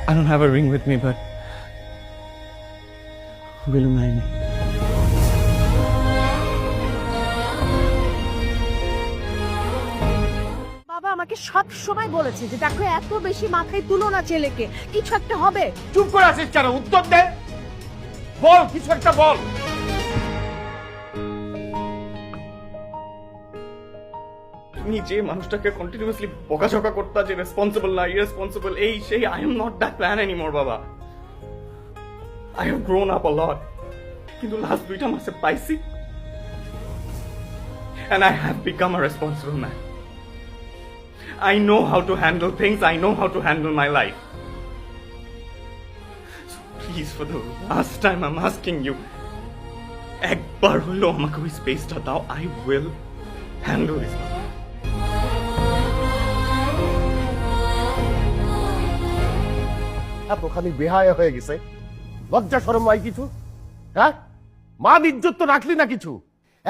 I don't have a ring with me, but will you marry me? বাবা আমাকে সব সময় বলেছে যে দেখো এত বেশি মাথায় তুলো না ছেলেকে, কিছু একটা হবে। চুপ করে আছিস কেন? উত্তর দে, বল, কিছু একটা বল। তুমি যে মানুষটাকে কন্টিনিউয়াসলি বকাঝকা করতা যে রেসপন্সিবল না, ইরেসপন্সিবল, এই সেই, I am not that man anymore, বাবা। I have grown up a lot. কিন্তু লাস্ট 2টা মাসে পাইছি, and I have become a responsible man. I know how to handle things. I know how to handle my life. So please, for the last time, I'm asking you, একবার হলো আমাকে ওই স্পেসটা দাও. I will handle this. এতখানি বেহায়া হয়ে গেছে, লজ্জা শরম হয় কিছু? হ্যাঁ, মান ইজ্জত তো রাখলি না কিছু।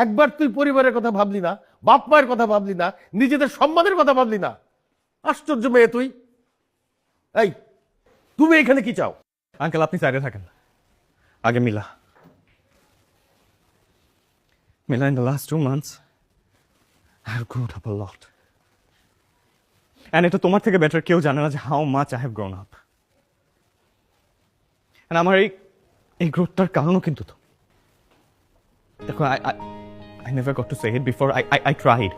একবার তুই পরিবারের কথা ভাবলি না, বাপ মায়ের কথা ভাবলি না, নিজেদের সম্মানের কথা ভাবলি না। আশ্চর্য মেয়ে তুই। এই, তুমি এখানে কি চাও? আঙ্কেল, আপনি সাইডে থাকেন। আগে মিলা, in the last 2 months, I have grown up a lot. And এটা তোমার থেকে বেটার কেউ জানে না যে how much I have grown up. And আমার এই গ্রোথটার কারণও কিন্তু তো দেখো, I never got to say it before. I tried.